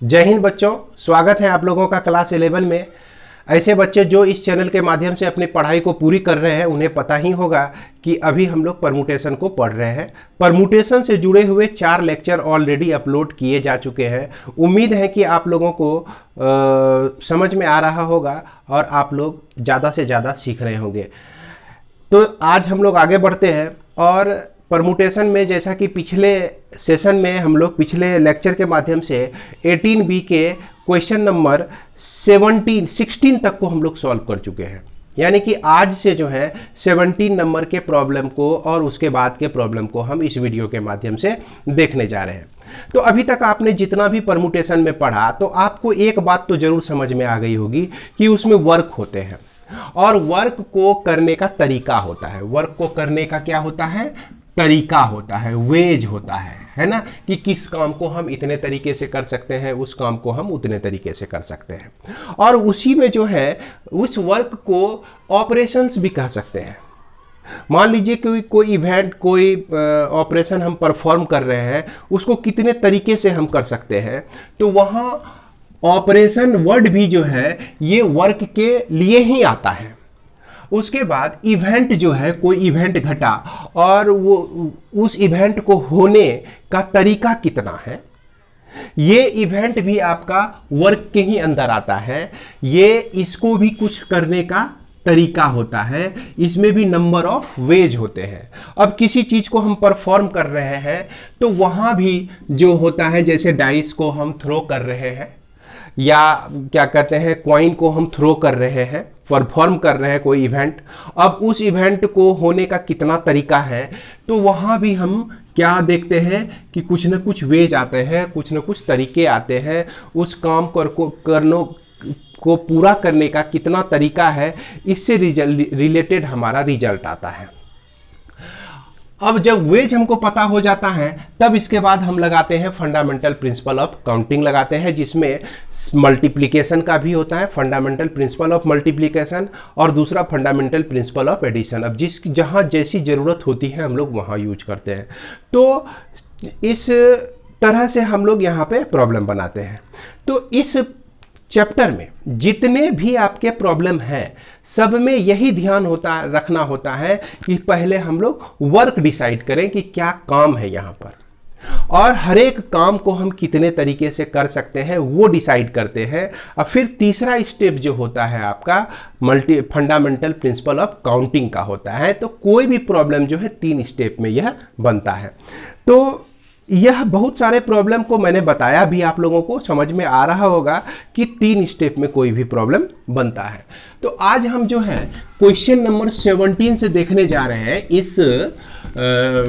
जय हिंद बच्चों, स्वागत है आप लोगों का क्लास 11 में। ऐसे बच्चे जो इस चैनल के माध्यम से अपनी पढ़ाई को पूरी कर रहे हैं उन्हें पता ही होगा कि अभी हम लोग परमुटेशन को पढ़ रहे हैं। परमुटेशन से जुड़े हुए 4 लेक्चर ऑलरेडी अपलोड किए जा चुके हैं। उम्मीद है कि आप लोगों को समझ में आ रहा होगा और आप लोग ज़्यादा से ज़्यादा सीख रहे होंगे। तो आज हम लोग आगे बढ़ते हैं और परमुटेशन में, जैसा कि पिछले सेशन में हम लोग पिछले लेक्चर के माध्यम से 18B के क्वेश्चन नंबर 16 तक को हम लोग सॉल्व कर चुके हैं। यानी कि आज से जो है 17 नंबर के प्रॉब्लम को और उसके बाद के प्रॉब्लम को हम इस वीडियो के माध्यम से देखने जा रहे हैं। तो अभी तक आपने जितना भी परमुटेशन में पढ़ा तो आपको एक बात तो जरूर समझ में आ गई होगी कि उसमें वर्क होते हैं और वर्क को करने का तरीका होता है। वर्क को करने का क्या होता है? तरीका होता है, वेज होता है ना, कि किस काम को हम इतने तरीके से कर सकते हैं, उस काम को हम उतने तरीके से कर सकते हैं। और उसी में जो है उस वर्क को ऑपरेशंस भी कह सकते हैं। मान लीजिए कोई इवेंट, कोई ऑपरेशन हम परफॉर्म कर रहे हैं, उसको कितने तरीके से हम कर सकते हैं। तो वहाँ ऑपरेशन वर्ड भी जो है ये वर्क के लिए ही आता है। उसके बाद इवेंट जो है, कोई इवेंट घटा और वो उस इवेंट को होने का तरीका कितना है, ये इवेंट भी आपका वर्क के ही अंदर आता है। ये इसको भी कुछ करने का तरीका होता है, इसमें भी नंबर ऑफ वेज होते हैं। अब किसी चीज को हम परफॉर्म कर रहे हैं तो वहां भी जो होता है, जैसे डाइस को हम थ्रो कर रहे हैं या क्या कहते हैं कॉइन को हम थ्रो कर रहे हैं, परफॉर्म कर रहे हैं कोई इवेंट। अब उस इवेंट को होने का कितना तरीका है, तो वहाँ भी हम क्या देखते हैं कि कुछ न कुछ वेज आते हैं, कुछ न कुछ तरीके आते हैं। उस काम को पूरा करने का कितना तरीका है, इससे रिलेटेड हमारा रिजल्ट आता है। अब जब वेज हमको पता हो जाता है तब इसके बाद हम लगाते हैं फंडामेंटल प्रिंसिपल ऑफ काउंटिंग लगाते हैं, जिसमें मल्टीप्लिकेशन का भी होता है, फंडामेंटल प्रिंसिपल ऑफ मल्टीप्लिकेशन, और दूसरा फंडामेंटल प्रिंसिपल ऑफ एडिशन। अब जहाँ जैसी ज़रूरत होती है हम लोग वहाँ यूज करते हैं। तो इस तरह से हम लोग यहाँ पे प्रॉब्लम बनाते हैं। तो इस चैप्टर में जितने भी आपके प्रॉब्लम हैं सब में यही ध्यान रखना होता है कि पहले हम लोग वर्क डिसाइड करें कि क्या काम है यहाँ पर, और हर एक काम को हम कितने तरीके से कर सकते हैं वो डिसाइड करते हैं। और फिर तीसरा स्टेप जो होता है आपका फंडामेंटल प्रिंसिपल ऑफ काउंटिंग का होता है। तो कोई भी प्रॉब्लम जो है 3 स्टेप में यह बनता है। तो यह बहुत सारे प्रॉब्लम को मैंने बताया भी, आप लोगों को समझ में आ रहा होगा कि 3 स्टेप में कोई भी प्रॉब्लम बनता है। तो आज हम जो है क्वेश्चन नंबर 17 से देखने जा रहे हैं इस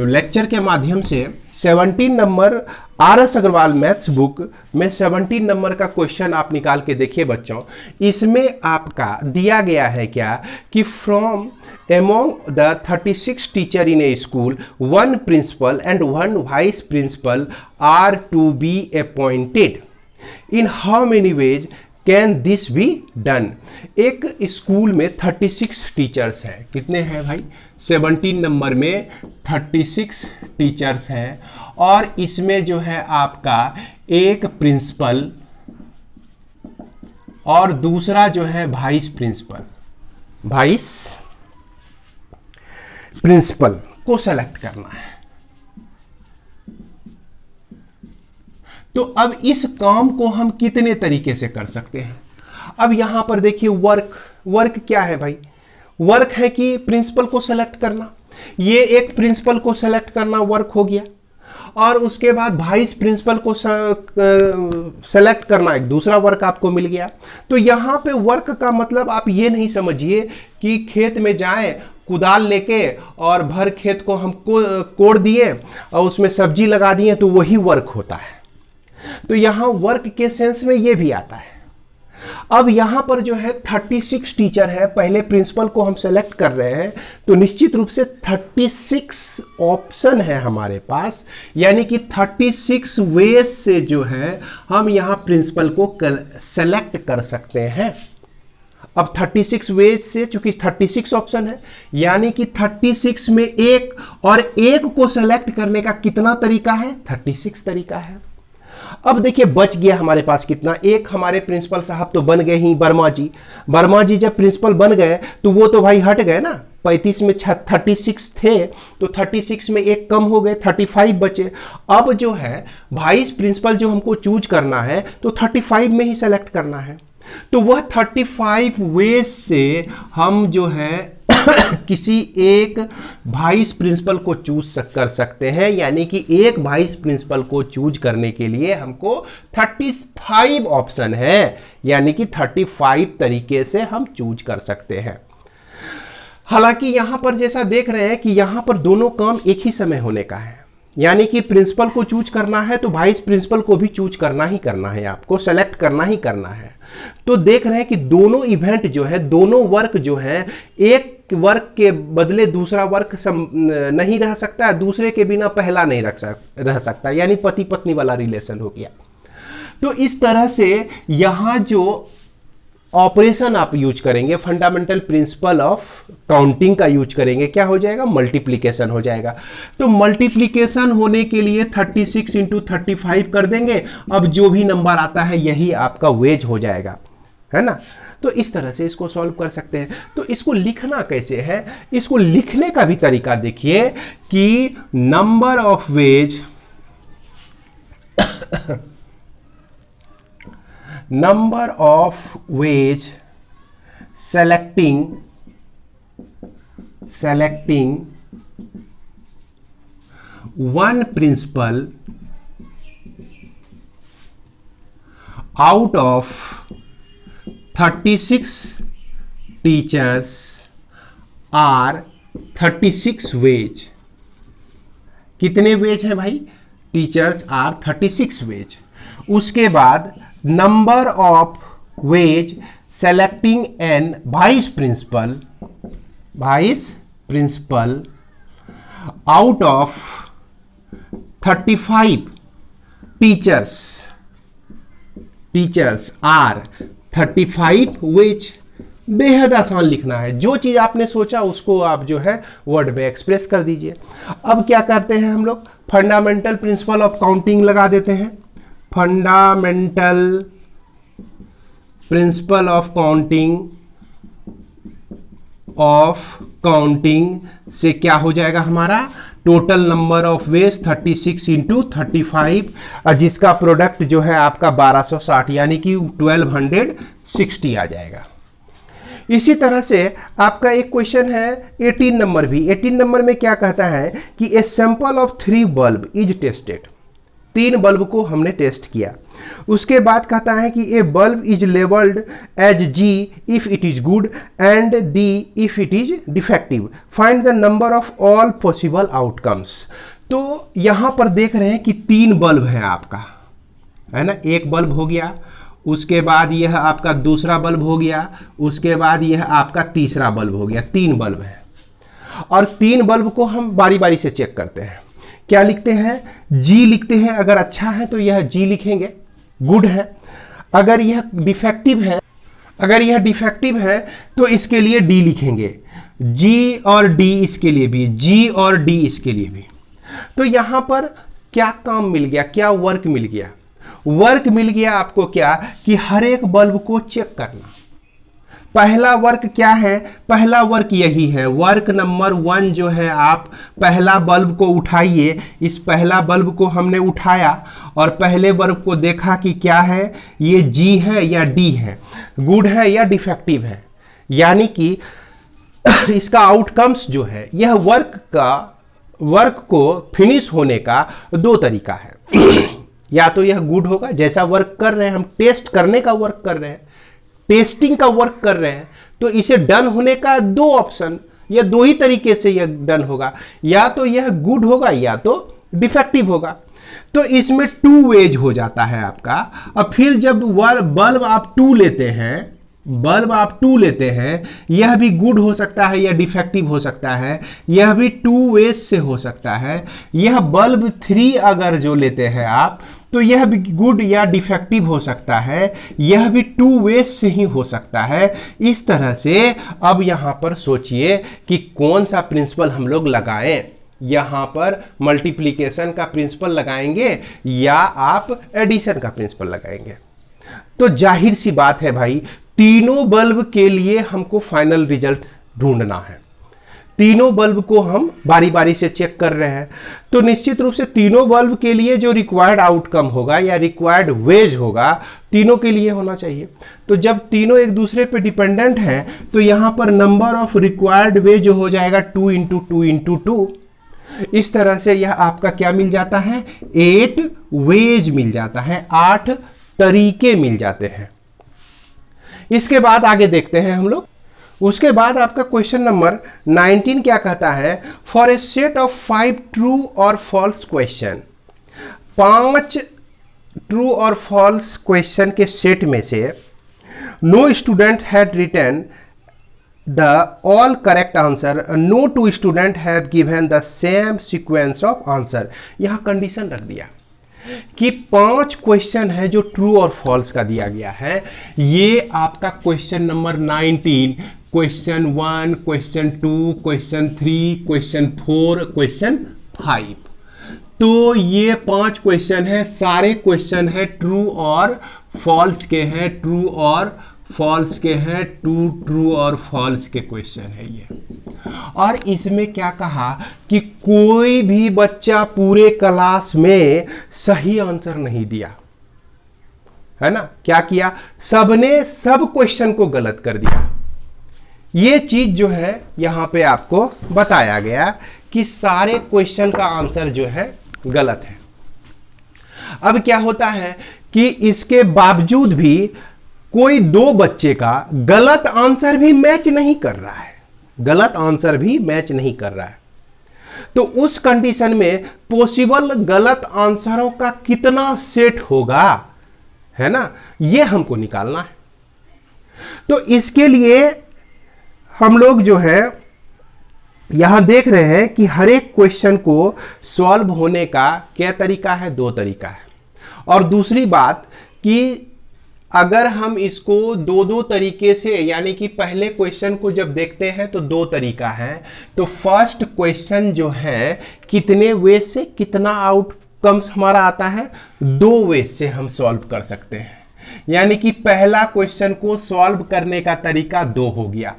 लेक्चर के माध्यम से। 17 number RS Agarwal maths book में 17 नंबर का क्वेश्चन आप निकाल के देखिए बच्चों। इसमें आपका दिया गया है क्या कि from among the 36 teacher in a school, 1 principal and 1 vice principal are to be appointed. In how many ways can this be done? एक स्कूल में 36 टीचर्स हैं। कितने हैं भाई? 17 नंबर में 36 टीचर्स हैं और इसमें जो है आपका एक प्रिंसिपल और दूसरा जो है वाइस प्रिंसिपल को सेलेक्ट करना है। तो अब इस काम को हम कितने तरीके से कर सकते हैं? अब यहां पर देखिए वर्क क्या है भाई? वर्क है कि प्रिंसिपल को सेलेक्ट करना। ये एक प्रिंसिपल को सेलेक्ट करना वर्क हो गया, और उसके बाद वाइस प्रिंसिपल को सेलेक्ट करना एक दूसरा वर्क आपको मिल गया। तो यहां पे वर्क का मतलब आप ये नहीं समझिए कि खेत में जाएं, कुदाल लेके और भर खेत को हम कोड़ दिए और उसमें सब्जी लगा दिए तो वही वर्क होता है। तो यहां वर्क के सेंस में ये भी आता है। अब यहां पर जो है 36 टीचर है, पहले प्रिंसिपल को हम सेलेक्ट कर रहे हैं तो निश्चित रूप से 36 ऑप्शन है हमारे पास, यानी कि 36 वेज से जो है हम यहां प्रिंसिपल को सेलेक्ट कर सकते हैं। अब 36 वेज से, चूंकि 36 ऑप्शन है, यानी कि 36 में एक और एक को सेलेक्ट करने का कितना तरीका है? 36 तरीका है। अब देखिए बच गया हमारे पास कितना, एक हमारे प्रिंसिपल साहब तो बन गए ही, वर्मा जी जब प्रिंसिपल बन गए तो वो तो भाई हट गए ना, 35 में 36 थे तो 36 में एक कम हो गए, 35 बचे। अब जो है वाइस प्रिंसिपल जो हमको चूज करना है तो 35 में ही सेलेक्ट करना है, तो वह 35 वेज से हम जो है किसी एक वाइस प्रिंसिपल को चूज कर सकते हैं, यानी कि एक वाइस प्रिंसिपल को चूज करने के लिए हमको 35 ऑप्शन है, यानी कि 35 तरीके से हम चूज कर सकते हैं। हालांकि यहां पर जैसा देख रहे हैं कि यहां पर दोनों काम एक ही समय होने का है, यानी कि प्रिंसिपल को चूज करना है तो वाइस प्रिंसिपल को भी चूज करना ही करना है, आपको सेलेक्ट करना ही करना है। तो देख रहे हैं कि दोनों इवेंट जो है, दोनों वर्क जो है, एक वर्क के बदले दूसरा वर्क नहीं रह सकता, दूसरे के बिना पहला नहीं रह सकता, यानी पति पत्नी वाला रिलेशन हो गया। तो इस तरह से यहां जो ऑपरेशन आप यूज करेंगे, फंडामेंटल प्रिंसिपल ऑफ काउंटिंग का यूज करेंगे, क्या हो जाएगा, मल्टीप्लिकेशन हो जाएगा। तो मल्टीप्लिकेशन होने के लिए 36 इंटू 35 कर देंगे, अब जो भी नंबर आता है यही आपका वेज हो जाएगा, है ना। तो इस तरह से इसको सॉल्व कर सकते हैं। तो इसको लिखना कैसे है, इसको लिखने का भी तरीका देखिए कि number of veg number of ways selecting one principal out of 36 teachers are 36 ways। कितने वेज हैं भाई, टीचर्स आर 36 वेज। उसके बाद number of ways selecting an vice principal out of 35 teachers are 35 ways. बेहद आसान लिखना है, जो चीज आपने सोचा उसको आप जो है वर्ड में एक्सप्रेस कर दीजिए। अब क्या करते हैं हम लोग, फंडामेंटल प्रिंसिपल ऑफ काउंटिंग लगा देते हैं। फंडामेंटल प्रिंसिपल ऑफ काउंटिंग से क्या हो जाएगा हमारा, total number of veg 36 into 35, जिसका प्रोडक्ट जो है आपका 1260 यानी कि 1260 आ जाएगा। इसी तरह से आपका एक क्वेश्चन है 18 नंबर भी। 18 नंबर में क्या कहता है कि a sample of 3 bulb is tested, 3 bulb को हमने टेस्ट किया। उसके बाद कहता है कि a bulb is labelled as g if it is good and d if it is defective, find the number of all possible outcomes. तो यहां पर देख रहे हैं कि 3 बल्ब है आपका, है ना, एक बल्ब हो गया, उसके बाद यह आपका दूसरा बल्ब हो गया, उसके बाद यह आपका तीसरा बल्ब हो गया। 3 बल्ब है और 3 बल्ब को हम बारी बारी से चेक करते हैं। क्या लिखते हैं, जी लिखते हैं, अगर अच्छा है तो यह जी लिखेंगे, गुड है। अगर यह डिफेक्टिव है तो इसके लिए डी लिखेंगे, जी और डी इसके लिए भी, जी और डी इसके लिए भी। तो यहां पर क्या काम मिल गया, क्या वर्क मिल गया, वर्क मिल गया आपको क्या कि हर एक बल्ब को चेक करना। पहला वर्क क्या है, पहला वर्क यही है, वर्क नंबर 1 जो है, आप पहला बल्ब को उठाइए। इस पहला बल्ब को हमने उठाया और पहले बल्ब को देखा कि क्या है, ये जी है या डी है, गुड है या डिफेक्टिव है। यानी कि इसका आउटकम्स जो है, यह वर्क को फिनिश होने का 2 तरीका है। या तो यह गुड होगा, जैसा वर्क कर रहे हैं हम, टेस्ट करने का वर्क कर रहे हैं, टेस्टिंग का वर्क कर रहे हैं, तो इसे डन होने का 2 ऑप्शन या 2 ही तरीके से यह डन होगा, या तो यह गुड होगा या तो डिफेक्टिव होगा। तो इसमें 2 वेज हो जाता है आपका। अब फिर जब बल्ब आप 2 लेते हैं, यह भी गुड हो सकता है या डिफेक्टिव हो सकता है, यह भी 2 वेज से हो सकता है। यह बल्ब 3 अगर जो लेते हैं आप, तो यह भी गुड या डिफेक्टिव हो सकता है, यह भी 2 वेज से ही हो सकता है। इस तरह से अब यहां पर सोचिए कि कौन सा प्रिंसिपल हम लोग लगाएं। यहां पर मल्टीप्लिकेशन का प्रिंसिपल लगाएंगे या आप एडिशन का प्रिंसिपल लगाएंगे। तो जाहिर सी बात है भाई, तीनों बल्ब के लिए हमको फाइनल रिजल्ट ढूंढना है। तीनों बल्ब को हम बारी बारी से चेक कर रहे हैं, तो निश्चित रूप से तीनों बल्ब के लिए जो रिक्वायर्ड आउटकम होगा या रिक्वायर्ड वेज होगा, तीनों के लिए होना चाहिए। तो जब तीनों एक दूसरे पे डिपेंडेंट हैं, तो यहां पर नंबर ऑफ रिक्वायर्ड वेज हो जाएगा 2 × 2 × 2। इस तरह से यह आपका क्या मिल जाता है, 8 वेज मिल जाता है, 8 तरीके मिल जाते हैं। इसके बाद आगे देखते हैं हम लोग। उसके बाद आपका क्वेश्चन नंबर 19 क्या कहता है, for a set of 5 true और फॉल्स क्वेश्चन, 5 ट्रू और फॉल्स क्वेश्चन के सेट में से no student had written the all correct answer, no 2 student have given the same sequence of answer. यहां कंडीशन रख दिया कि 5 क्वेश्चन है जो ट्रू और फॉल्स का दिया गया है। ये आपका question number 19, question 1, question 2, question 3, question 4, question 5। तो ये 5 क्वेश्चन है, सारे क्वेश्चन है ट्रू और फॉल्स के हैं, ट्रू और फॉल्स के हैं, ट्रू और फॉल्स के क्वेश्चन है ये। और इसमें क्या कहा कि कोई भी बच्चा पूरे क्लास में सही आंसर नहीं दिया है ना। क्या किया, सबने सब क्वेश्चन को गलत कर दिया। ये चीज जो है यहां पे आपको बताया गया कि सारे क्वेश्चन का आंसर जो है गलत है। अब क्या होता है कि इसके बावजूद भी कोई 2 बच्चे का गलत आंसर भी मैच नहीं कर रहा है, गलत आंसर भी मैच नहीं कर रहा है। तो उस कंडीशन में पॉसिबल गलत आंसरों का कितना सेट होगा, है ना, ये हमको निकालना है। तो इसके लिए हम लोग जो है यहां देख रहे हैं कि हर एक क्वेश्चन को सॉल्व होने का क्या तरीका है, 2 तरीका है। और दूसरी बात कि अगर हम इसको 2 तरीके से, यानी कि पहले क्वेश्चन को जब देखते हैं तो 2 तरीका है। तो फर्स्ट क्वेश्चन जो है कितने वे से कितना आउटकम्स हमारा आता है, 2 वे से हम सॉल्व कर सकते हैं। यानी कि पहला क्वेश्चन को सॉल्व करने का तरीका 2 हो गया,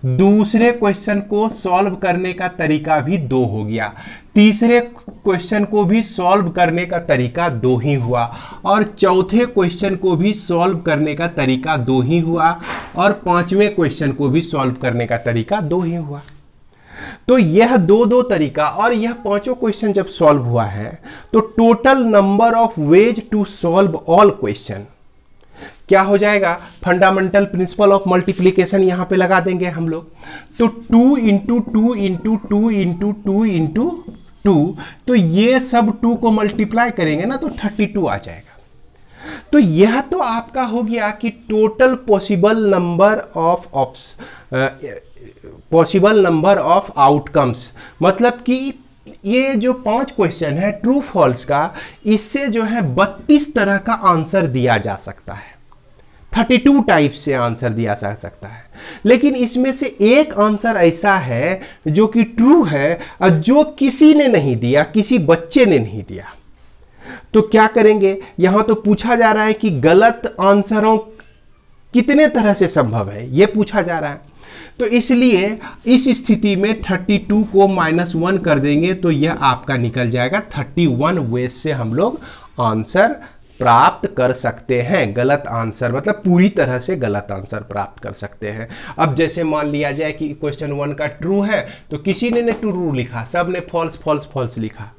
दूसरे क्वेश्चन को सॉल्व करने का तरीका भी 2 हो गया, तीसरे क्वेश्चन को भी सॉल्व करने का तरीका 2 ही हुआ, और चौथे क्वेश्चन को भी सॉल्व करने का तरीका 2 ही हुआ, और 5वें क्वेश्चन को भी सॉल्व करने का तरीका 2 ही हुआ। तो यह 2 तरीका, और यह 5 क्वेश्चन जब सॉल्व हुआ है तो total number of ways to solve all question क्या हो जाएगा, फंडामेंटल प्रिंसिपल ऑफ मल्टीप्लिकेशन यहां पे लगा देंगे हम लोग। तो 2 × 2 × 2 × 2 × 2, तो ये सब 2 को मल्टीप्लाई करेंगे ना तो 32 आ जाएगा। तो यह तो आपका हो गया कि total possible number of outcomes, मतलब कि ये जो 5 क्वेश्चन है ट्रू फॉल्स का, इससे जो है 32 तरह का आंसर दिया जा सकता है, 32 टाइप से आंसर दिया जा सकता है। लेकिन इसमें से एक आंसर ऐसा है जो कि ट्रू है और जो किसी ने नहीं दिया, किसी बच्चे ने नहीं दिया। तो क्या करेंगे, यहां तो पूछा जा रहा है कि गलत आंसरों कितने तरह से संभव है, यह पूछा जा रहा है। तो इसलिए इस स्थिति में 32 को -1 कर देंगे तो यह आपका निकल जाएगा 31 वे से हम लोग आंसर प्राप्त कर सकते हैं। गलत आंसर मतलब पूरी तरह से गलत आंसर प्राप्त कर सकते हैं। अब जैसे मान लिया जाए कि क्वेश्चन 1 का ट्रू है तो किसी ने ट्रू लिखा, सब ने फॉल्स फॉल्स फॉल्स लिखा।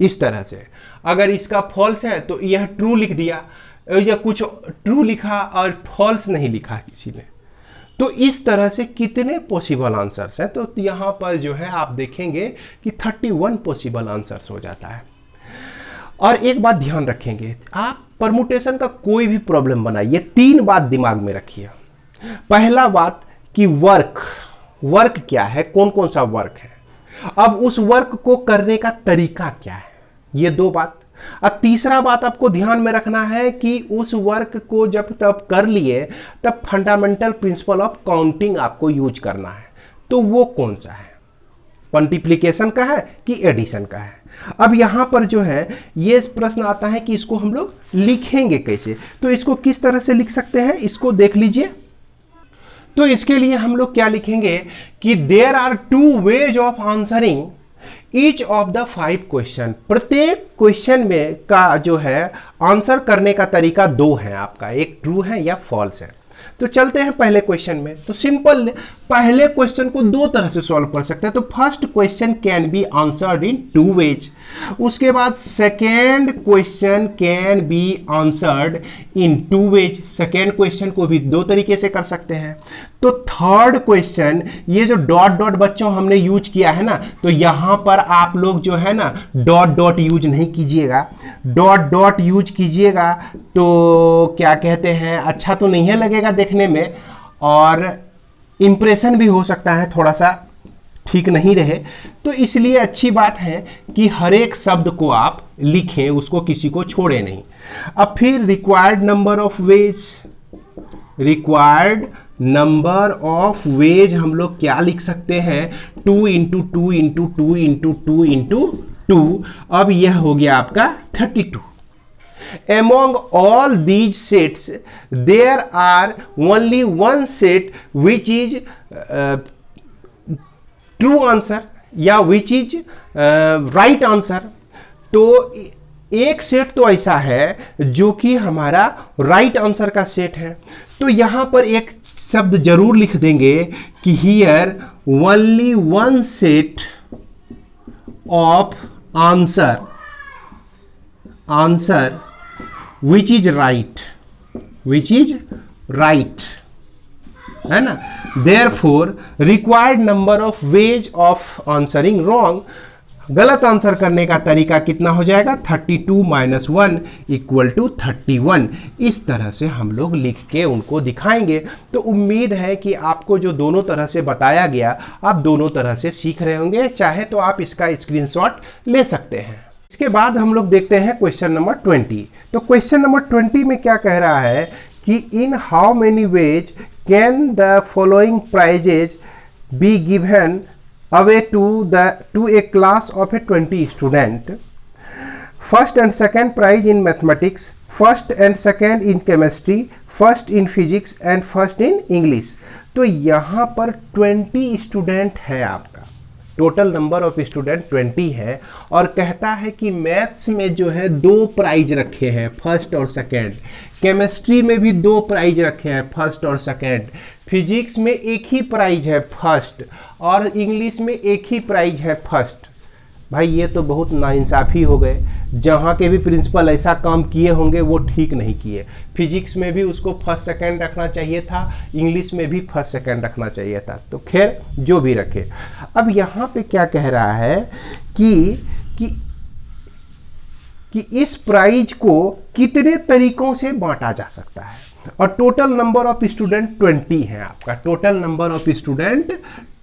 इस तरह से अगर इसका फॉल्स है तो यह ट्रू लिख दिया, या कुछ ट्रू लिखा और फॉल्स नहीं लिखा किसी ने। तो इस तरह से कितने पॉसिबल आंसर्स हैं, तो यहां पर जो है आप देखेंगे कि 31 पॉसिबल आंसर्स हो जाता है। और एक बात ध्यान रखेंगे, आप परमुटेशन का कोई भी प्रॉब्लम बनाइए, 3 बात दिमाग में रखिए। पहला बात कि वर्क क्या है, कौन कौन सा वर्क है, अब उस वर्क को करने का तरीका क्या है, ये 2 बात। और तीसरा बात आपको ध्यान में रखना है कि उस वर्क को जब तब कर लिए तब फंडामेंटल प्रिंसिपल ऑफ काउंटिंग आपको यूज करना है। तो वो कौन सा है, मल्टीप्लिकेशन का है कि एडिशन का है। अब यहां पर जो है ये प्रश्न आता है कि इसको हम लोग लिखेंगे कैसे, तो इसको किस तरह से लिख सकते हैं, इसको देख लीजिए। तो इसके लिए हम लोग क्या लिखेंगे कि there are 2 ways of answering each of the 5 question. प्रत्येक क्वेश्चन में का जो है आंसर करने का तरीका 2 है आपका, एक ट्रू है या फॉल्स है। तो चलते हैं पहले क्वेश्चन में। तो सिंपल, पहले क्वेश्चन को 2 तरह से सॉल्व कर सकते हैं। तो first question can be answered in 2 ways. उसके बाद second question can be answered in 2 ways. Second question को भी 2 तरीके से कर सकते हैं। तो थर्ड क्वेश्चन, ये जो डॉट डॉट बच्चों हमने यूज किया है ना, तो यहां पर आप लोग जो है ना डॉट डॉट यूज नहीं कीजिएगा। डॉट डॉट यूज कीजिएगा तो क्या कहते हैं, अच्छा तो नहीं है लगेगा देखने में, और इंप्रेशन भी हो सकता है थोड़ा सा ठीक नहीं रहे। तो इसलिए अच्छी बात है कि हर एक शब्द को आप लिखें, उसको किसी को छोड़े नहीं। अब फिर required number of veg, required number of veg हम लोग क्या लिख सकते हैं, 2 इंटू 2 इंटू 2 इंटू 2 इंटू 2। अब यह हो गया आपका 32। Among all these sets, there are only one set which is true answer या which is right answer। तो एक सेट तो ऐसा है जो कि हमारा राइट आंसर का सेट है। तो यहां पर एक शब्द जरूर लिख देंगे कि here only one set of answer which is right, which is right, है ना। Therefore required number of veg of answering wrong, गलत आंसर करने का तरीका कितना हो जाएगा, 32 - 1 = 31। इस तरह से हम लोग लिख के उनको दिखाएंगे। तो उम्मीद है कि आपको जो दोनों तरह से बताया गया आप दोनों तरह से सीख रहे होंगे। चाहे तो आप इसका स्क्रीनशॉट ले सकते हैं। इसके बाद हम लोग देखते हैं क्वेश्चन नंबर 20। तो क्वेश्चन नंबर 20 में क्या कह रहा है कि in how many ways can the following prizes be given away to a class of a 20 student. First and second prize in mathematics, first and second in chemistry, first in physics and first in English। तो यहाँ पर 20 student है, आपका total number of student 20 है, और कहता है कि मैथ्स में जो है 2 प्राइज रखे हैं, फर्स्ट और सेकेंड। केमिस्ट्री में भी 2 प्राइज रखे हैं, फर्स्ट और सेकेंड। फिजिक्स में एक ही प्राइज है, फर्स्ट, और इंग्लिश में एक ही प्राइज है, फर्स्ट। भाई ये तो बहुत नाइंसाफ़ी हो गए। जहाँ के भी प्रिंसिपल ऐसा काम किए होंगे वो ठीक नहीं किए। फिजिक्स में भी उसको फर्स्ट सेकंड रखना चाहिए था, इंग्लिश में भी फर्स्ट सेकंड रखना चाहिए था। तो खैर जो भी रखे। अब यहाँ पे क्या कह रहा है कि इस प्राइज को कितने तरीकों से बांटा जा सकता है, और टोटल नंबर ऑफ स्टूडेंट 20 है आपका। Total number of student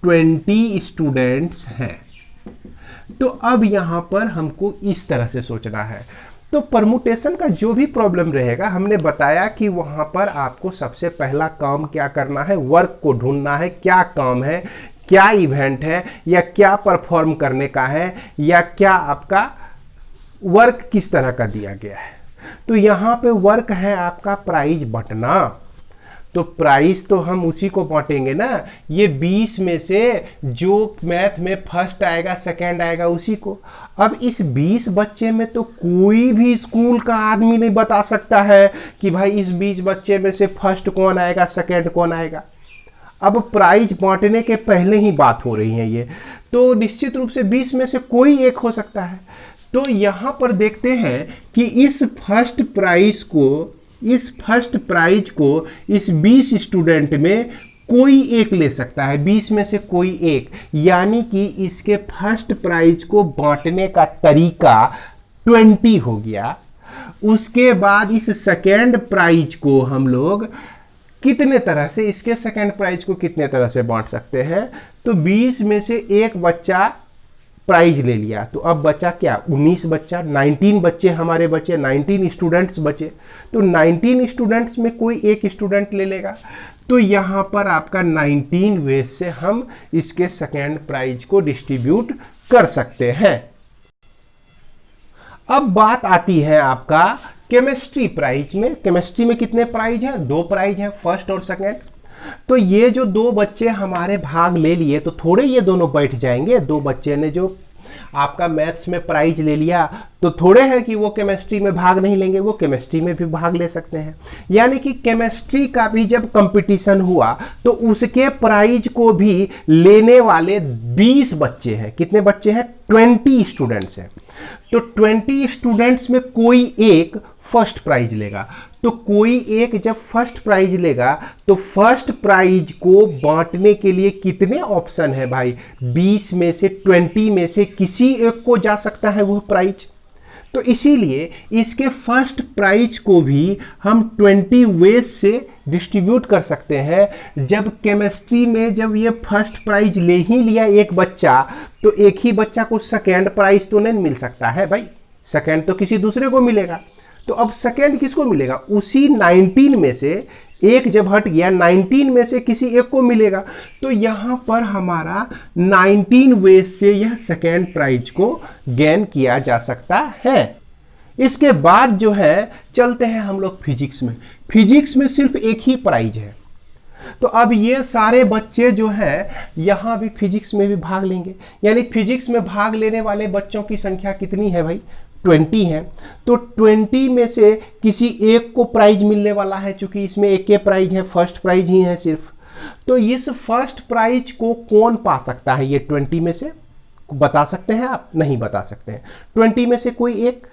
20 students हैं। तो अब यहां पर हमको इस तरह से सोचना है। तो परमुटेशन का जो भी प्रॉब्लम रहेगा, हमने बताया कि वहां पर आपको सबसे पहला काम क्या करना है, वर्क को ढूंढना है। क्या काम है, क्या इवेंट है, या क्या परफॉर्म करने का है, या क्या आपका वर्क किस तरह का दिया गया है। तो यहाँ पे वर्क है आपका प्राइज बंटना। तो प्राइस तो हम उसी को बांटेंगे ना, ये 20 में से जो मैथ में फर्स्ट आएगा सेकंड आएगा उसी को। अब इस 20 बच्चे में तो कोई भी स्कूल का आदमी नहीं बता सकता है कि भाई इस 20 बच्चे में से फर्स्ट कौन आएगा सेकंड कौन आएगा। अब प्राइज बांटने के पहले ही बात हो रही है ये, तो निश्चित रूप से 20 में से कोई एक हो सकता है। तो यहाँ पर देखते हैं कि इस फर्स्ट प्राइज को इस 20 स्टूडेंट में कोई एक ले सकता है, 20 में से कोई एक, यानी कि इसके फर्स्ट प्राइज को बांटने का तरीका 20 हो गया। उसके बाद इस सेकेंड प्राइज को हम लोग कितने तरह से, इसके सेकेंड प्राइज को कितने तरह से बांट सकते हैं। तो 20 में से एक बच्चा प्राइज ले लिया, तो अब बचा क्या, 19 बच्चा, 19 बच्चे हमारे बचे, 19 स्टूडेंट्स बचे। तो 19 स्टूडेंट्स में कोई एक स्टूडेंट ले लेगा, तो यहाँ पर आपका 19 वेज से हम इसके सेकेंड प्राइज को डिस्ट्रीब्यूट कर सकते हैं। अब बात आती है आपका केमिस्ट्री प्राइज में। केमिस्ट्री में कितने प्राइज हैं, 2 प्राइज हैं, फर्स्ट और सेकेंड। तो ये जो 2 बच्चे हमारे भाग ले लिए, तो थोड़े ये दोनों बैठ जाएंगे। 2 बच्चे ने जो आपका मैथ्स में प्राइज ले लिया, तो थोड़े हैं कि वो केमिस्ट्री में भाग नहीं लेंगे, वो केमिस्ट्री में भी भाग ले सकते हैं। यानी कि केमिस्ट्री का भी जब कंपटीशन हुआ तो उसके प्राइज को भी लेने वाले 20 बच्चे हैं। कितने बच्चे हैं, 20 स्टूडेंट्स हैं। तो 20 स्टूडेंट्स में कोई एक फर्स्ट प्राइज लेगा। तो कोई एक जब फर्स्ट प्राइज लेगा तो फर्स्ट प्राइज को बांटने के लिए कितने ऑप्शन है भाई, 20 में से 20 में से किसी एक को जा सकता है वो प्राइज। तो इसीलिए इसके फर्स्ट प्राइज को भी हम 20 वेज से डिस्ट्रीब्यूट कर सकते हैं। जब केमिस्ट्री में जब ये फर्स्ट प्राइज ले ही लिया एक बच्चा, तो एक ही बच्चा को सेकेंड प्राइज तो नहीं मिल सकता है भाई, सेकेंड तो किसी दूसरे को मिलेगा। तो अब सेकेंड किसको मिलेगा, उसी 19 में से एक जब हट गया, 19 में से किसी एक को मिलेगा। तो यहां पर हमारा 19 वेज से यह सेकेंड प्राइज को गेन किया जा सकता है। इसके बाद जो है चलते हैं हम लोग फिजिक्स में। फिजिक्स में सिर्फ एक ही प्राइज है। तो अब ये सारे बच्चे जो हैं यहां भी फिजिक्स में भी भाग लेंगे। यानी फिजिक्स में भाग लेने वाले बच्चों की संख्या कितनी है भाई, 20 है। तो 20 में से किसी एक को प्राइज मिलने वाला है, क्योंकि इसमें एक के प्राइज है, फर्स्ट प्राइज ही है सिर्फ। तो इस फर्स्ट प्राइज को कौन पा सकता है, ये 20 में से बता सकते हैं आप, नहीं बता सकते हैं। 20 में से कोई एक,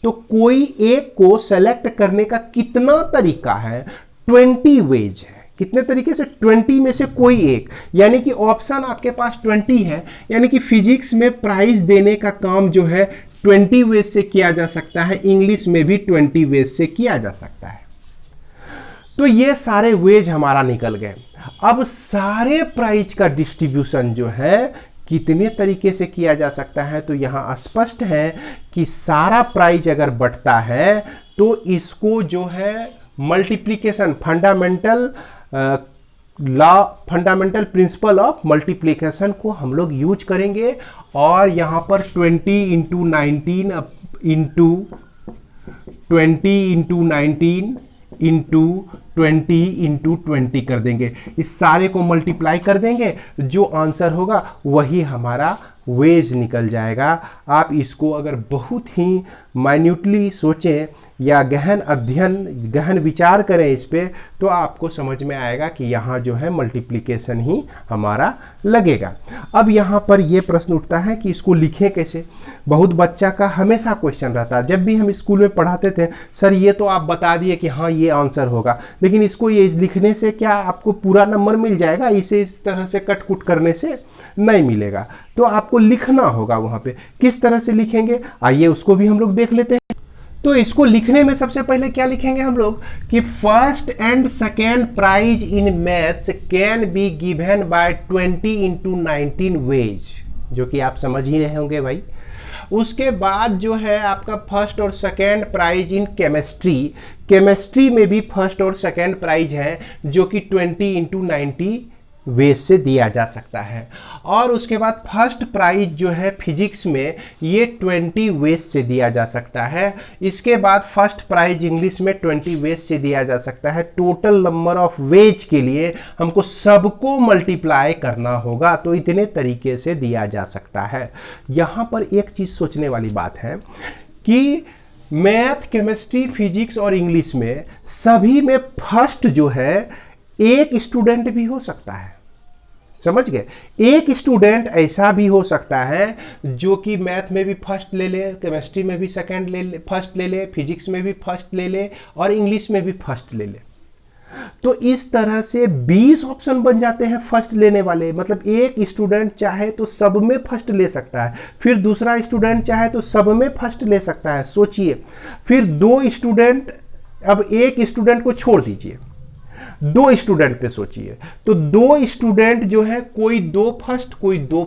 तो कोई एक को सेलेक्ट करने का कितना तरीका है, 20 वेज है। कितने तरीके से, 20 में से कोई एक, यानी कि ऑप्शन आपके पास 20 है। यानी कि फिजिक्स में प्राइज देने का काम जो है 20 वेज से किया जा सकता है, इंग्लिश में भी 20 वेज से किया जा सकता है। तो ये सारे वेज हमारा निकल गए। अब सारे प्राइज का डिस्ट्रीब्यूशन जो है कितने तरीके से किया जा सकता है, तो यहां स्पष्ट है कि सारा प्राइज अगर बढ़ता है तो इसको जो है multiplication, fundamental principle of multiplication को हम लोग यूज करेंगे। और यहाँ पर 20 into 19 into 20 into 19 into 20 into 20 कर देंगे। इस सारे को मल्टीप्लाई कर देंगे, जो आंसर होगा वही हमारा वेज निकल जाएगा। आप इसको अगर बहुत ही माइन्यूटली सोचें या गहन अध्ययन, गहन विचार करें इस पे, तो आपको समझ में आएगा कि यहाँ जो है मल्टीप्लिकेशन ही हमारा लगेगा। अब यहाँ पर ये प्रश्न उठता है कि इसको लिखें कैसे। बहुत बच्चा का हमेशा क्वेश्चन रहता है, जब भी हम स्कूल में पढ़ाते थे, सर ये तो आप बता दिए कि हाँ ये आंसर होगा, लेकिन इसको ये लिखने से क्या आपको पूरा नंबर मिल जाएगा, इसे इस तरह से कट कुट करने से नहीं मिलेगा। तो आपको लिखना होगा वहाँ पे। किस तरह से लिखेंगे, आइए उसको भी हम लोग देख लेते हैं। तो इसको लिखने में सबसे पहले क्या लिखेंगे हम लोग कि first and second prize in maths can be given by 20 into 19 ways, जो कि आप समझ ही रहे होंगे भाई। उसके बाद जो है आपका फर्स्ट और second prize in chemistry, chemistry में भी फर्स्ट और सेकेंड प्राइज है, जो कि 20 इंटू 90 वेज से दिया जा सकता है। और उसके बाद फर्स्ट प्राइज जो है फिजिक्स में, ये 20 वेज से दिया जा सकता है। इसके बाद फर्स्ट प्राइज इंग्लिश में 20 वेज से दिया जा सकता है। टोटल नंबर ऑफ वेज के लिए हमको सबको मल्टीप्लाई करना होगा, तो इतने तरीके से दिया जा सकता है। यहाँ पर एक चीज़ सोचने वाली बात है कि मैथ, केमिस्ट्री, फिजिक्स और इंग्लिश में सभी में फर्स्ट जो है एक स्टूडेंट भी हो सकता है, समझ गए। एक स्टूडेंट ऐसा भी हो सकता है जो कि मैथ में भी फर्स्ट ले ले, केमिस्ट्री में भी सेकंड ले ले, फर्स्ट ले ले, फिजिक्स में भी फर्स्ट ले ले और इंग्लिश में भी फर्स्ट ले ले। तो इस तरह से 20 ऑप्शन बन जाते हैं फर्स्ट लेने वाले। मतलब एक स्टूडेंट चाहे तो सब में फर्स्ट ले सकता है, फिर दूसरा स्टूडेंट चाहे तो सब में फर्स्ट ले सकता है। सोचिए, फिर 2 स्टूडेंट, अब एक स्टूडेंट को छोड़ दीजिए, दो स्टूडेंट पे सोचिए, तो दो स्टूडेंट जो है कोई दो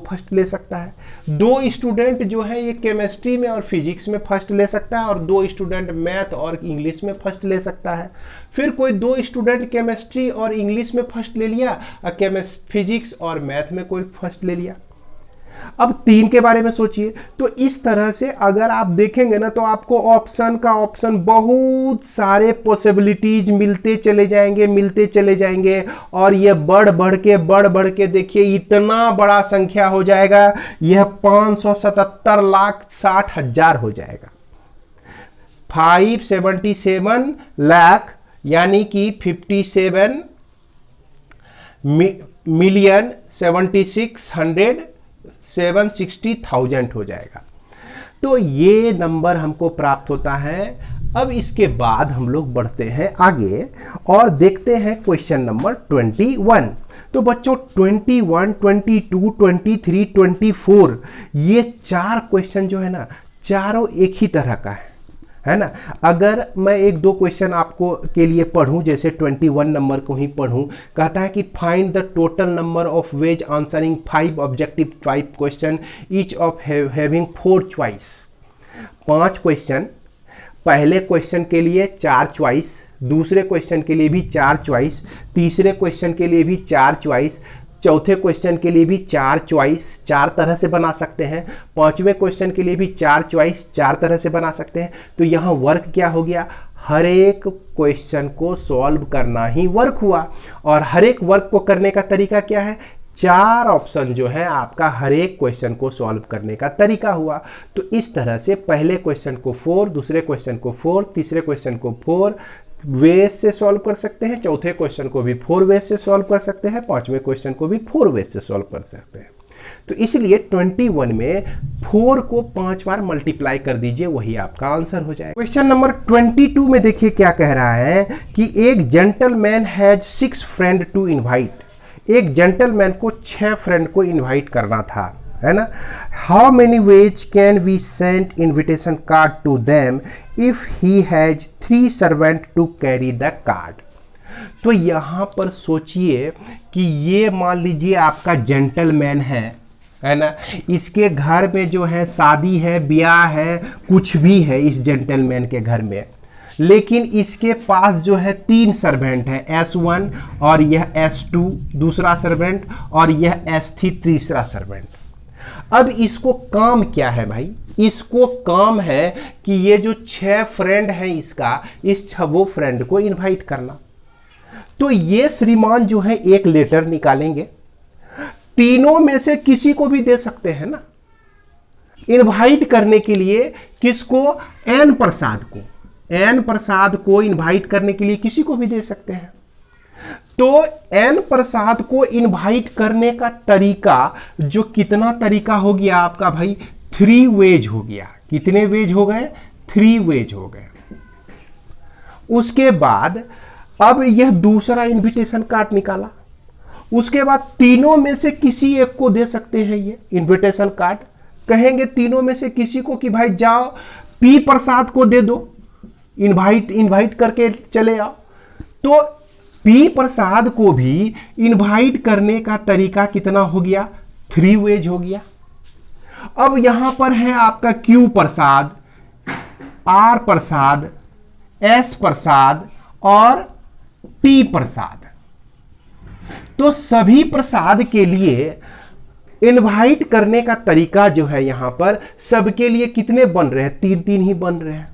फर्स्ट ले सकता है। दो स्टूडेंट जो है ये केमिस्ट्री में और फिजिक्स में फर्स्ट ले सकता है, और दो स्टूडेंट मैथ और इंग्लिश में फर्स्ट ले सकता है। फिर कोई दो स्टूडेंट केमिस्ट्री और इंग्लिश में फर्स्ट ले लिया, और फिजिक्स और मैथ में कोई फर्स्ट ले लिया। अब तीन के बारे में सोचिए। तो इस तरह से अगर आप देखेंगे ना, तो आपको ऑप्शन का ऑप्शन बहुत सारे पॉसिबिलिटीज मिलते चले जाएंगे, और ये बढ़ बढ़ के देखिए इतना बड़ा संख्या हो जाएगा, यह 577,60,000 हो जाएगा। 577 लाख यानी कि 57,76,760,000 हो जाएगा। तो ये नंबर हमको प्राप्त होता है। अब इसके बाद हम लोग बढ़ते हैं आगे और देखते हैं क्वेश्चन नंबर 21। तो बच्चों 21, 22, 23, 24 ये चार क्वेश्चन जो है ना, चारों एक ही तरह का है ना। अगर मैं एक दो क्वेश्चन आपको के लिए पढ़ूं, जैसे 21 नंबर को ही पढ़ूं, कहता है कि find the total number of veg answering 5 objective type question each of having 4 choice. 5 question, पहले क्वेश्चन के लिए 4 चॉइस, दूसरे क्वेश्चन के लिए भी 4 चॉइस, तीसरे क्वेश्चन के लिए भी 4 चॉइस, चौथे क्वेश्चन के लिए भी 4 चॉइस, 4 तरह से बना सकते हैं। पांचवें क्वेश्चन के लिए भी 4 चॉइस, 4 तरह से बना सकते हैं। तो यहाँ वर्क क्या हो गया, हर एक क्वेश्चन को सॉल्व करना ही वर्क हुआ। और हर एक वर्क को करने का तरीका क्या है, 4 ऑप्शन जो है आपका हर एक क्वेश्चन को सॉल्व करने का तरीका हुआ। तो इस तरह से पहले क्वेश्चन को 4, दूसरे क्वेश्चन को 4, तीसरे क्वेश्चन को 4 वेज से सॉल्व कर सकते हैं, चौथे क्वेश्चन को भी 4 वेज से सॉल्व कर सकते हैं, पांचवें क्वेश्चन को भी 4 वेज से सॉल्व कर सकते हैं। तो इसलिए 21 में 4 को 5 बार मल्टीप्लाई कर दीजिए, वही आपका आंसर हो जाएगा। क्वेश्चन नंबर 22 में देखिए क्या कह रहा है कि एक gentleman has 6 friend to invite. एक जेंटलमैन को 6 फ्रेंड को इनवाइट करना था, है ना। How many ways can we send invitation card to them if he has 3 servant to carry the card. तो यहां पर सोचिए कि ये मान लीजिए आपका जेंटलमैन है ना, इसके घर में जो है शादी है, ब्याह है, कुछ भी है इस जेंटलमैन के घर में, लेकिन इसके पास जो है 3 सर्वेंट है, S1 और यह S2 दूसरा सर्वेंट, और यह S3 तीसरा सर्वेंट। अब इसको काम क्या है भाई, इसको काम है कि ये जो 6 फ्रेंड है इसका, इस 6 फ्रेंड को इनवाइट करना। तो ये श्रीमान जो है एक लेटर निकालेंगे, तीनों में से किसी को भी दे सकते हैं ना इनवाइट करने के लिए। किसको, एन प्रसाद को, एन प्रसाद को इनवाइट करने के लिए किसी को भी दे सकते हैं। तो एन प्रसाद को इनवाइट करने का तरीका जो कितना तरीका हो गया आपका भाई, 3 वेज हो गया। कितने वेज हो गए, 3 वेज हो गए। उसके बाद अब यह दूसरा इनविटेशन कार्ड निकाला, उसके बाद तीनों में से किसी एक को दे सकते हैं ये इनविटेशन कार्ड। कहेंगे तीनों में से किसी को कि भाई जाओ पी प्रसाद को दे दो, इनवाइट करके चले आओ। तो पी प्रसाद को भी इनवाइट करने का तरीका कितना हो गया, 3 वेज हो गया। अब यहां पर है आपका Q Prasad, R Prasad, S Prasad और टी प्रसाद। तो सभी प्रसाद के लिए इनवाइट करने का तरीका जो है यहां पर सबके लिए कितने बन रहे हैं, 3-3 ही बन रहे हैं।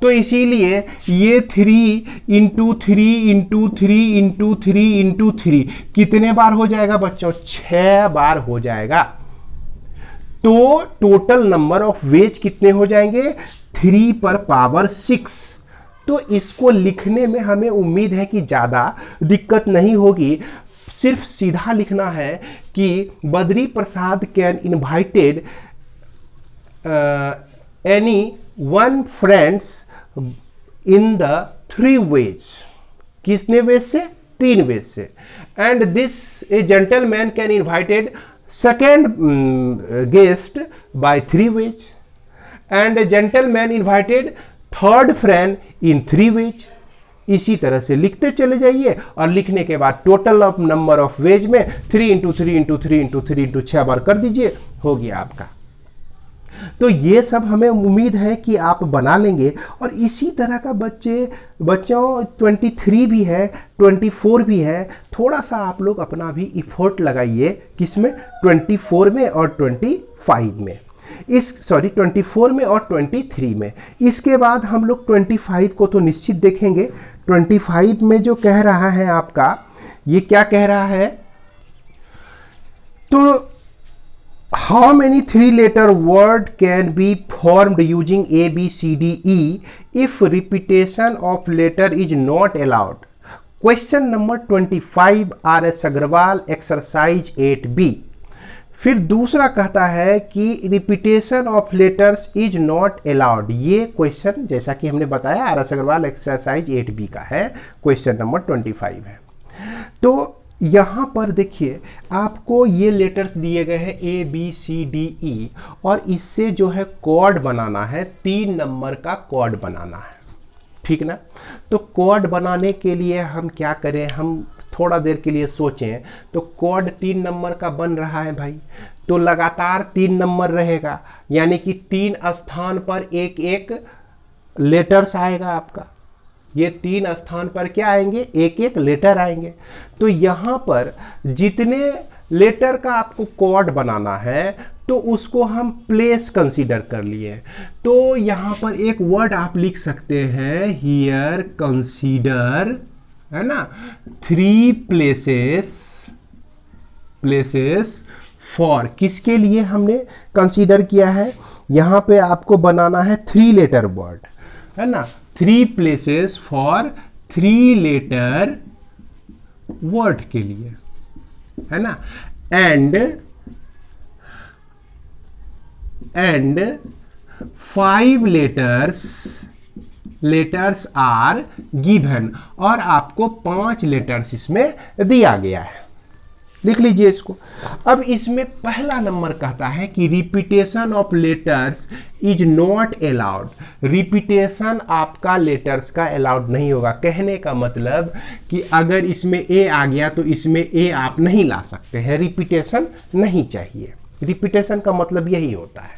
तो इसीलिए ये 3 × 3 × 3 × 3 × 3 कितने बार हो जाएगा बच्चों, 6 बार हो जाएगा। तो टोटल नंबर ऑफ वेज कितने हो जाएंगे, 3 पर पावर 6। तो इसको लिखने में हमें उम्मीद है कि ज़्यादा दिक्कत नहीं होगी। सिर्फ सीधा लिखना है कि Badri Prasad can invited any 1 friends in the 3 ways. किसने वेज से, 3 वेज से। And this a gentleman can invited second guest by 3 ways, and a gentleman invited 3rd friend in 3 ways. इसी तरह से लिखते चले जाइए और लिखने के बाद total of number of veg में 3 इंटू 3 इंटू 3 इंटू 3 इंटू 6 बार कर दीजिए, हो गया आपका। तो ये सब हमें उम्मीद है कि आप बना लेंगे। और इसी तरह का बच्चों 23 भी है, 24 भी है। थोड़ा सा आप लोग अपना भी इफोर्ट लगाइए, किसमें, 24 में और 25 में, 24 में और 23 में। इसके बाद हम लोग 25 को तो निश्चित देखेंगे। 25 में जो कह रहा है आपका, ये क्या कह रहा है, तो how many 3-letter word can be formed using A, B, C, D, E if repetition of letter is not allowed? Question number 25 R.S. Agarwal exercise 8B। फिर दूसरा कहता है कि repetition of letters is not allowed. ये question जैसा कि हमने बताया R.S. अग्रवाल एक्सरसाइज 8B का है, क्वेश्चन नंबर 25 है। तो यहाँ पर देखिए आपको ये लेटर्स दिए गए हैं A, B, C, D, E, और इससे जो है कोड बनाना है, 3 नंबर का कोड बनाना है, ठीक ना। तो कोड बनाने के लिए हम क्या करें, हम थोड़ा देर के लिए सोचें। तो कोड 3 नंबर का बन रहा है भाई, तो लगातार 3 नंबर रहेगा, यानी कि 3 स्थान पर एक एक लेटर्स आएगा आपका। ये 3 स्थान पर क्या आएंगे, एक एक लेटर आएंगे। तो यहाँ पर जितने लेटर का आपको कोड बनाना है तो उसको हम प्लेस कंसीडर कर लिए। तो यहाँ पर एक वर्ड आप लिख सकते हैं, हियर कंसीडर, है ना, 3 प्लेसेस फॉर, किसके लिए हमने कंसीडर किया है, यहाँ पे आपको बनाना है 3 लेटर वर्ड, है ना, 3 प्लेसेस फॉर 3 लेटर वर्ड के लिए, है ना। एंड 5 लेटर्स आर गिवन, और आपको 5 लेटर्स इसमें दिया गया है। लिख लीजिए इसको। अब इसमें पहला नंबर कहता है कि repetition of letters is not allowed. Repetition आपका लेटर्स का अलाउड नहीं होगा। कहने का मतलब कि अगर इसमें ए आ गया तो इसमें ए आप नहीं ला सकते हैं, रिपीटेशन नहीं चाहिए। रिपीटेशन का मतलब यही होता है।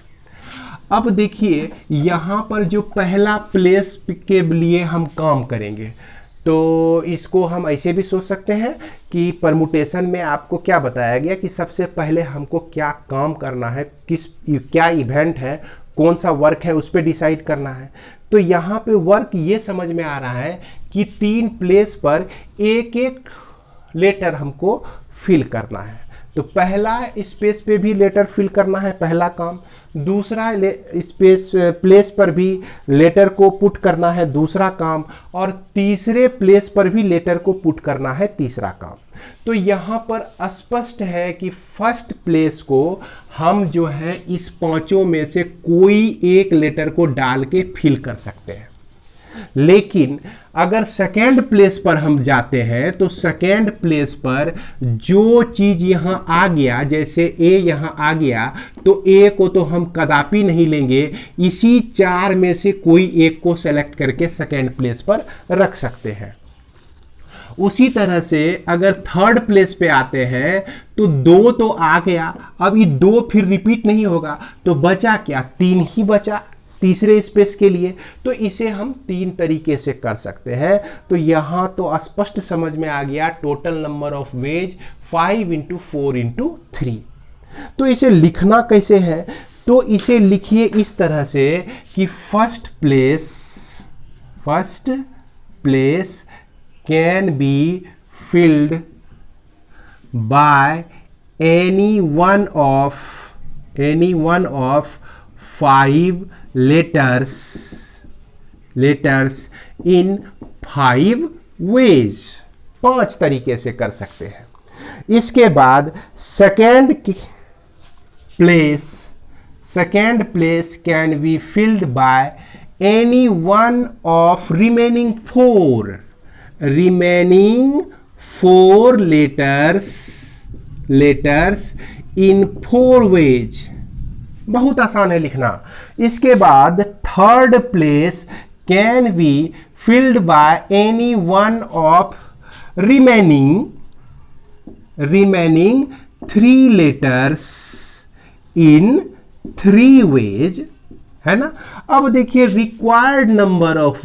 अब देखिए यहाँ पर जो पहला प्लेस के लिए हम काम करेंगे, तो इसको हम ऐसे भी सोच सकते हैं कि परमुटेशन में आपको क्या बताया गया कि सबसे पहले हमको क्या काम करना है, क्या इवेंट है, कौन सा वर्क है, उस पर डिसाइड करना है। तो यहाँ पे वर्क ये समझ में आ रहा है कि 3 प्लेस पर एक एक लेटर हमको फिल करना है। तो पहला स्पेस पे भी लेटर फिल करना है, पहला काम। दूसरा प्लेस पर भी लेटर को पुट करना है, दूसरा काम। और तीसरे प्लेस पर भी लेटर को पुट करना है, तीसरा काम। तो यहाँ पर स्पष्ट है कि फर्स्ट प्लेस को हम जो है इस 5 में से कोई एक लेटर को डाल के फिल कर सकते हैं। लेकिन अगर सेकेंड प्लेस पर हम जाते हैं तो सेकेंड प्लेस पर जो चीज यहां आ गया, जैसे ए यहां आ गया, तो ए को तो हम कदापि नहीं लेंगे। इसी 4 में से कोई एक को सेलेक्ट करके सेकेंड प्लेस पर रख सकते हैं। उसी तरह से अगर थर्ड प्लेस पे आते हैं तो 2 तो आ गया, अब ये 2 फिर रिपीट नहीं होगा, तो बचा क्या, 3 ही बचा तीसरे स्पेस के लिए। तो इसे हम 3 तरीके से कर सकते हैं। तो यहाँ तो स्पष्ट समझ में आ गया, टोटल नंबर ऑफ वेज 5 × 4 × 3। तो इसे लिखना कैसे है, तो इसे लिखिए इस तरह से कि first place can be filled by any one of 5 letters in 5 ways. 5 तरीके से कर सकते हैं। इसके बाद second place can be filled by any one of remaining 4 letters in 4 ways. बहुत आसान है लिखना। इसके बाद third place can be filled by any one of remaining 3 letters in 3 ways, है ना। अब देखिए रिक्वायर्ड नंबर ऑफ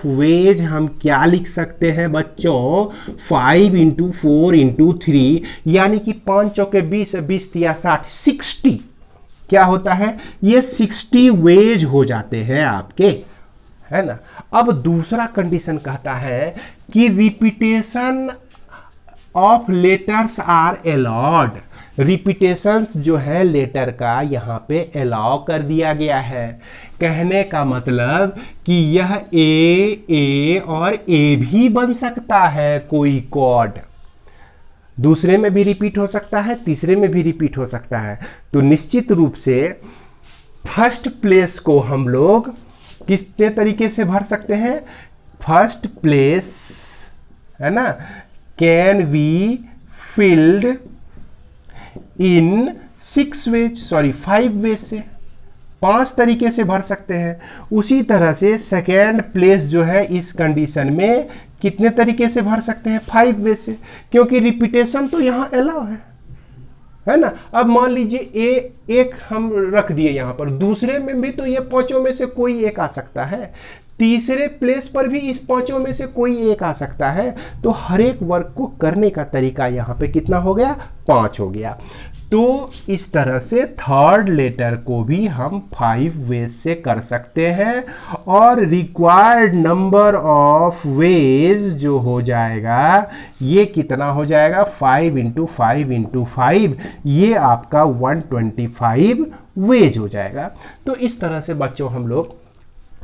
वेज हम क्या लिख सकते हैं बच्चों, 5 × 4 × 3, यानी कि 5 चौके 20, 20 या 60, 60 क्या होता है, ये 60 वेज हो जाते हैं आपके, है ना। अब दूसरा कंडीशन कहता है कि repetition of letters are allowed, repetitions जो है लेटर का यहाँ पे अलाउ कर दिया गया है। कहने का मतलब कि यह ए और ए भी बन सकता है, कोई कॉर्ड दूसरे में भी रिपीट हो सकता है, तीसरे में भी रिपीट हो सकता है। तो निश्चित रूप से फर्स्ट प्लेस को हम लोग कितने तरीके से भर सकते हैं, फर्स्ट प्लेस, है ना, can be filled in 5 ways से, 5 तरीके से भर सकते हैं। उसी तरह से सेकेंड प्लेस जो है इस कंडीशन में कितने तरीके से भर सकते हैं, 5 वेज से, क्योंकि रिपीटेशन तो यहाँ अलाउ है ना। अब मान लीजिए एक हम रख दिए यहाँ पर, दूसरे में भी तो ये 5 में से कोई एक आ सकता है, तीसरे प्लेस पर भी इस 5 में से कोई एक आ सकता है। तो हर एक वर्क को करने का तरीका यहाँ पे कितना हो गया, 5 हो गया। तो इस तरह से थर्ड लेटर को भी हम 5 वेज से कर सकते हैं, और रिक्वायर्ड नंबर ऑफ वेज जो हो जाएगा ये कितना हो जाएगा, 5 × 5 × 5, ये आपका 125 वेज हो जाएगा। तो इस तरह से बच्चों हम लोग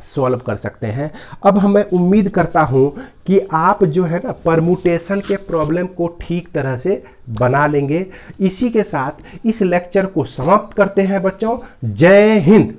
सॉल्व कर सकते हैं। अब मैं उम्मीद करता हूं कि आप जो है ना परमुटेशन के प्रॉब्लम को ठीक तरह से बना लेंगे। इसी के साथ इस लेक्चर को समाप्त करते हैं बच्चों। जय हिंद।